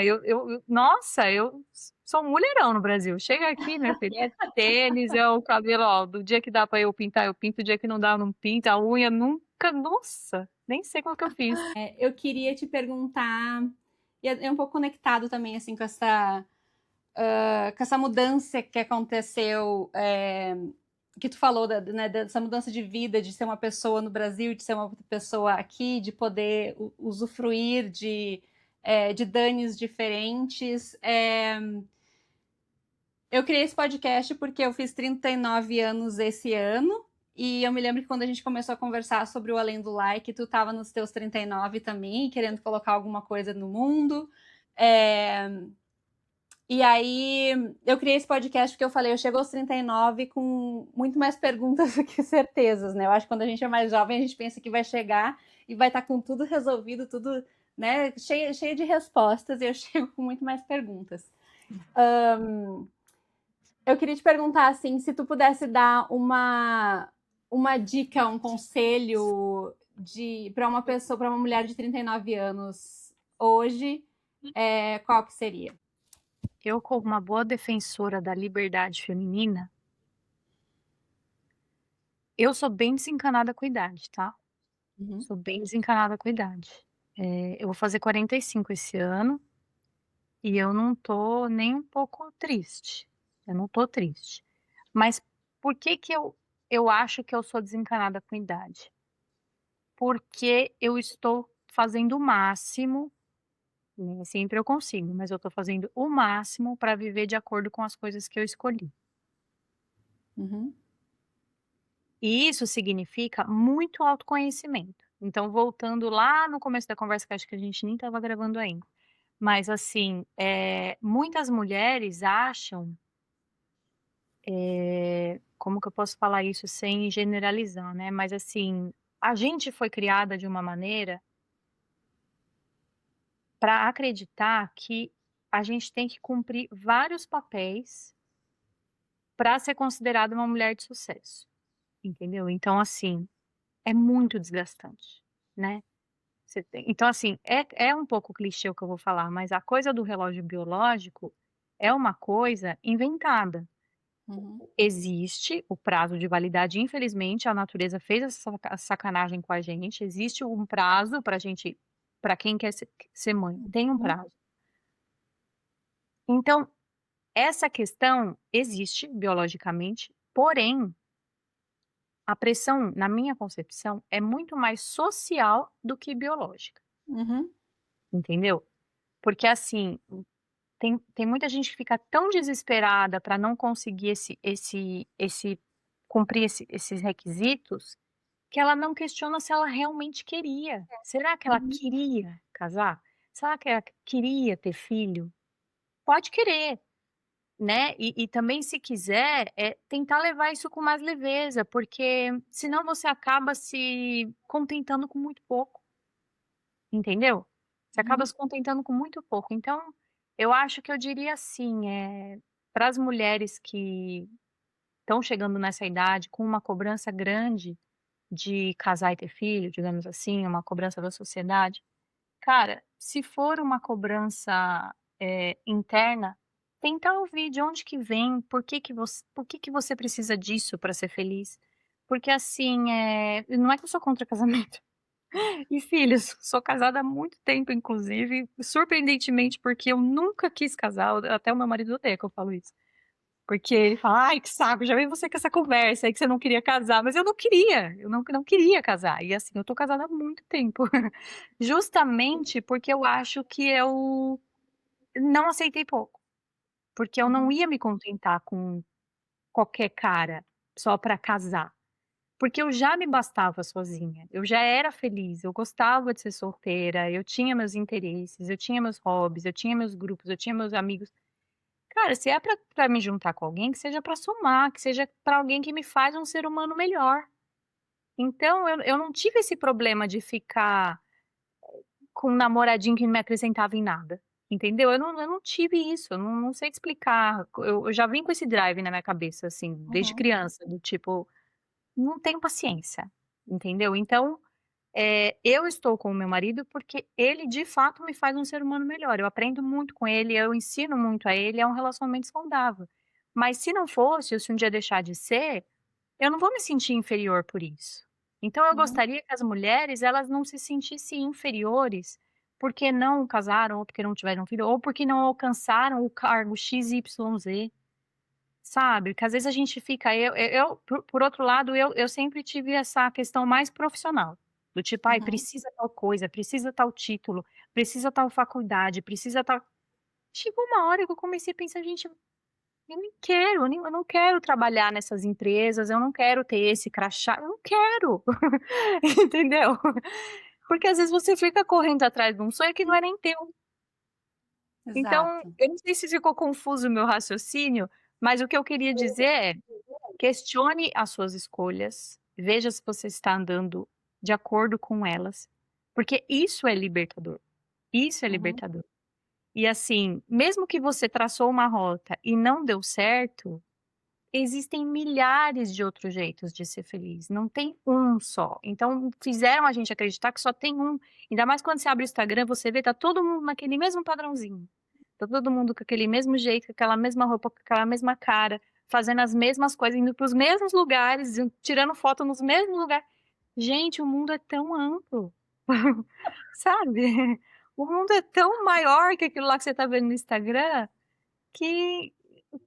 Nossa, eu sou um mulherão no Brasil. Chega aqui, minha filha, é tênis, é o cabelo, ó, do dia que dá pra eu pintar, eu pinto, do dia que não dá, eu não pinto. A unha nunca, nossa, nem sei como que eu fiz. Eu queria te perguntar, e é um pouco conectado também assim com essa mudança que aconteceu, que tu falou né, dessa mudança de vida, de ser uma pessoa no Brasil, de ser uma pessoa aqui, de poder usufruir de danes diferentes. Eu criei esse podcast porque eu fiz 39 anos esse ano. E eu me lembro que quando a gente começou a conversar sobre o Além do Like, tu estava nos teus 39 também, querendo colocar alguma coisa no mundo. É, e aí eu criei esse podcast porque eu falei, eu chego aos 39 com muito mais perguntas do que certezas, né? Eu acho que quando a gente é mais jovem, a gente pensa que vai chegar e vai estar com tudo resolvido, tudo, né, cheio de respostas, e eu chego com muito mais perguntas. Eu queria te perguntar assim, se tu pudesse dar uma dica, um conselho para uma pessoa, para uma mulher de 39 anos hoje, qual que seria? Eu, como uma boa defensora da liberdade feminina, eu sou bem desencanada com a idade, tá? Uhum, Sou bem desencanada com a idade. Eu vou fazer 45 esse ano e eu não tô nem um pouco triste. Eu não tô triste. Mas por que que eu acho que eu sou desencanada com a idade? Porque eu estou fazendo o máximo, nem sempre eu consigo, mas eu estou fazendo o máximo para viver de acordo com as coisas que eu escolhi. uhum, E isso significa muito autoconhecimento. Então, voltando lá no começo da conversa, que acho que a gente nem estava gravando ainda. Mas assim, muitas mulheres acham, como que eu posso falar isso sem generalizar, né, mas assim, a gente foi criada de uma maneira para acreditar que a gente tem que cumprir vários papéis para ser considerada uma mulher de sucesso, entendeu. Então assim, é muito desgastante, né. Então assim, é um pouco clichê o que eu vou falar, mas a coisa do relógio biológico é uma coisa inventada. Uhum, Existe o prazo de validade, infelizmente a natureza fez essa sacanagem com a gente, existe um prazo pra gente, pra quem quer ser mãe, tem um uhum, prazo. Então, essa questão existe biologicamente, porém, a pressão, na minha concepção, é muito mais social do que biológica, uhum, entendeu? Porque assim, tem muita gente que fica tão desesperada para não conseguir esse cumprir esses requisitos, que ela não questiona se ela realmente queria. Será que ela uhum, queria casar? Será que ela queria ter filho? Pode querer, né, e também se quiser, tentar levar isso com mais leveza, porque senão você acaba se contentando com muito pouco, entendeu? Você acaba uhum, se contentando com muito pouco. Então, eu acho que eu diria assim, para as mulheres que estão chegando nessa idade com uma cobrança grande de casar e ter filho, digamos assim, uma cobrança da sociedade. Cara, se for uma cobrança, interna, tenta ouvir de onde que vem, por que que você precisa disso para ser feliz. Porque assim, não é que eu sou contra casamento e filhos, sou casada há muito tempo inclusive, surpreendentemente, porque eu nunca quis casar, até o meu marido odeia que eu falo isso. Porque ele fala: "Ai, que saco, já vem você com essa conversa aí que você não queria casar", mas eu não queria, eu não queria casar. E assim, eu tô casada há muito tempo. Justamente porque eu acho que eu não aceitei pouco, porque eu não uhum, ia me contentar com qualquer cara só pra casar, porque eu já me bastava sozinha, eu já era feliz, eu gostava de ser solteira, eu tinha meus interesses, eu tinha meus hobbies, eu tinha meus grupos, eu tinha meus amigos. Cara, se é pra me juntar com alguém, que seja pra somar, que seja pra alguém que me faz um ser humano melhor. Então eu não tive esse problema de ficar com um namoradinho que não me acrescentava em nada, entendeu? Eu não tive isso, eu não sei te explicar. Eu já vim com esse drive na minha cabeça, assim, desde uhum, criança, do tipo, não tenho paciência, entendeu? Então, eu estou com o meu marido porque ele de fato me faz um ser humano melhor. Eu aprendo muito com ele, eu ensino muito a ele, é um relacionamento saudável. Mas se não fosse, ou se um dia deixar de ser, eu não vou me sentir inferior por isso. Então eu uhum, gostaria que as mulheres, elas não se sentissem inferiores porque não casaram, ou porque não tiveram filho, ou porque não alcançaram o cargo XYZ, sabe? Porque às vezes a gente fica, por outro lado, eu sempre tive essa questão mais profissional, do tipo: "Ai, uhum. precisa tal coisa, precisa tal título, precisa tal faculdade, precisa tal". Chegou uma hora que eu comecei a pensar: "Gente, eu nem quero, eu não quero trabalhar nessas empresas, eu não quero ter esse crachá, eu não quero", entendeu? Porque às vezes você fica correndo atrás de um sonho que não é nem teu. Então, Exato. eu não sei se ficou confuso o meu raciocínio, mas o que eu queria dizer é: questione as suas escolhas, veja se você está andando de acordo com elas, porque isso é libertador, isso é Uhum, libertador. E assim, mesmo que você traçou uma rota e não deu certo, existem milhares de outros jeitos de ser feliz, não tem um só. Então fizeram a gente acreditar que só tem um, ainda mais quando você abre o Instagram, você vê, tá todo mundo naquele mesmo padrãozinho. Tá todo mundo com aquele mesmo jeito, com aquela mesma roupa, com aquela mesma cara, fazendo as mesmas coisas, indo para os mesmos lugares, tirando foto nos mesmos lugares. Gente, o mundo é tão amplo, sabe? O mundo é tão maior que aquilo lá que você tá vendo no Instagram, que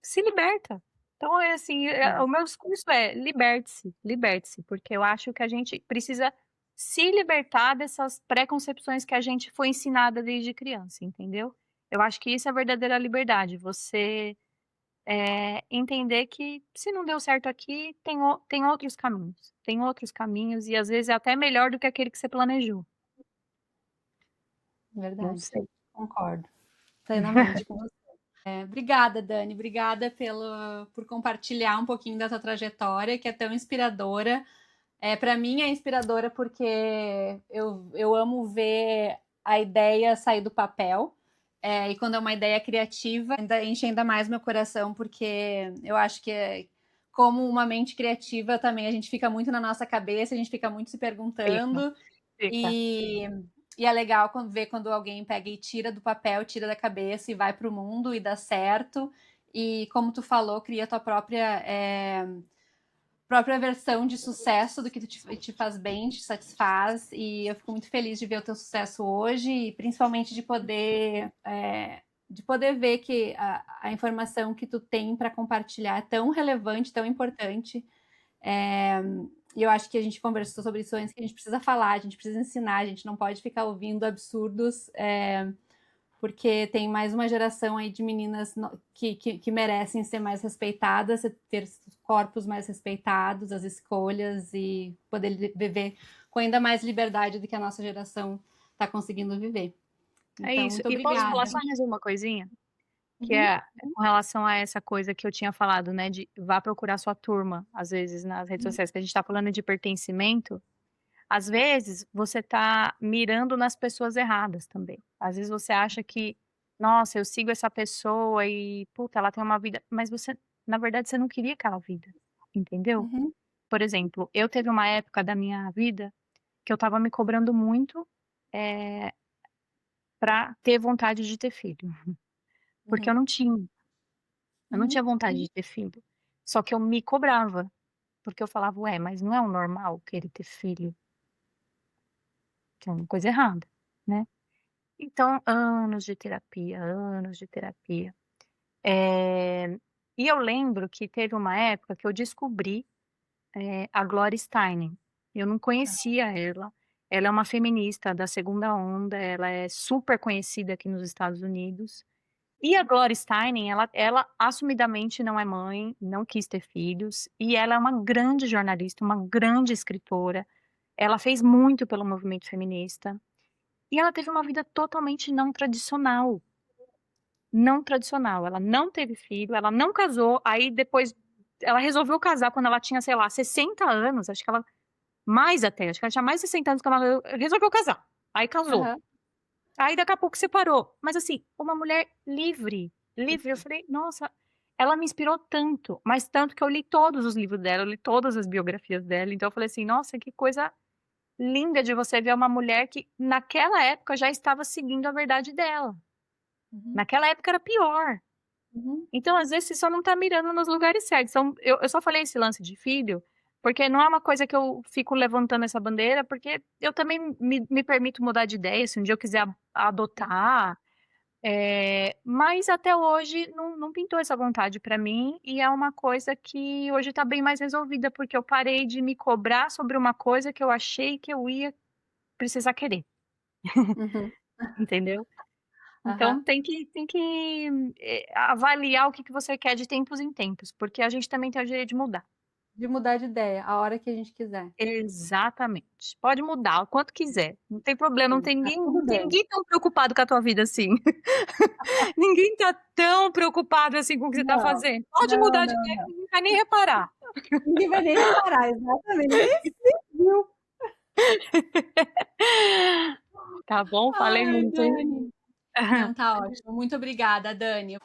se liberta. Então é assim, o é, meu discurso é: liberte-se, liberte-se, porque eu acho que a gente precisa se libertar dessas preconcepções que a gente foi ensinada desde criança, entendeu? Eu acho que isso é a verdadeira liberdade, você, entender que se não deu certo aqui, tem outros caminhos e às vezes é até melhor do que aquele que você planejou. Não verdade. sei. Concordo. plenamente com você. Obrigada, Dani. Obrigada por compartilhar um pouquinho da tua trajetória, que é tão inspiradora. Para mim é inspiradora porque eu amo ver a ideia sair do papel. E quando é uma ideia criativa, enche ainda mais meu coração, porque eu acho que como uma mente criativa também a gente fica muito na nossa cabeça, a gente fica muito se perguntando. Fica. E é legal ver quando alguém pega e tira do papel, tira da cabeça e vai para o mundo e dá certo. E como tu falou, cria a tua própria versão de sucesso do que te faz bem, te satisfaz. E eu fico muito feliz de ver o teu sucesso hoje e principalmente de poder ver que a informação que tu tem para compartilhar é tão relevante, tão importante. E eu acho que a gente conversou sobre isso antes, que a gente precisa falar, a gente precisa ensinar, a gente não pode ficar ouvindo absurdos, porque tem mais uma geração aí de meninas que merecem ser mais respeitadas, ter corpos mais respeitados, as escolhas e poder viver com ainda mais liberdade do que a nossa geração está conseguindo viver. Então, é isso. Muito E obrigada. posso falar só mais uma coisinha? Que é com relação a essa coisa que eu tinha falado, né, de vá procurar sua turma, às vezes nas redes sociais, que a gente tá falando de pertencimento, às vezes você tá mirando nas pessoas erradas também. Às vezes você acha que, nossa, eu sigo essa pessoa e, puta, ela tem uma vida, mas você, na verdade, você não queria aquela vida, entendeu? Por exemplo, eu teve uma época da minha vida que eu tava me cobrando muito, pra ter vontade de ter filho, porque eu não tinha. Eu não tinha vontade de ter filho. Só que eu me cobrava, porque eu falava: "Ué, mas não é o normal querer ter filho? Tem uma coisa errada, né?". Então, anos de terapia, anos de terapia. E eu lembro que teve uma época que eu descobri, a Gloria Steinem. Eu não conhecia ela. Ela é uma feminista da segunda onda, ela é super conhecida aqui nos Estados Unidos. E a Gloria Steinem, ela assumidamente não é mãe, não quis ter filhos, e ela é uma grande jornalista, uma grande escritora. Ela fez muito pelo movimento feminista. E ela teve uma vida totalmente não tradicional. Não tradicional. Ela não teve filho, ela não casou, aí depois ela resolveu casar quando ela tinha, sei lá, 60 anos, acho que ela mais até, acho que ela tinha mais de 60 anos quando ela resolveu casar. Aí casou. Aí daqui a pouco separou. Mas assim, uma mulher livre, livre. Eu falei, nossa, ela me inspirou tanto, mas tanto que eu li todos os livros dela, eu li todas as biografias dela. Então eu falei assim, nossa, que coisa linda de você ver uma mulher que naquela época já estava seguindo a verdade dela. Naquela época era pior. Então, às vezes, você só não tá mirando nos lugares certos. Então, eu só falei esse lance de filho, porque não é uma coisa que eu fico levantando essa bandeira, porque eu também me permito mudar de ideia, se um dia eu quiser adotar. Mas até hoje não pintou essa vontade pra mim, e é uma coisa que hoje tá bem mais resolvida, porque eu parei de me cobrar sobre uma coisa que eu achei que eu ia precisar querer. Entendeu? Então tem que avaliar o que você quer de tempos em tempos, porque a gente também tem o direito de mudar. De mudar de ideia, a hora que a gente quiser. Exatamente. Pode mudar o quanto quiser. Não tem problema, não tem Tá ninguém, tudo bem. ninguém tão preocupado com a tua vida assim. Ninguém tá tão preocupado assim com o que você tá Não, fazendo. Pode mudar de ideia, ninguém vai nem reparar. ninguém vai nem reparar, exatamente. Nem viu. Tá bom? Falei Ai, muito, hein? Dani. Não, tá ótimo. Muito obrigada, Dani.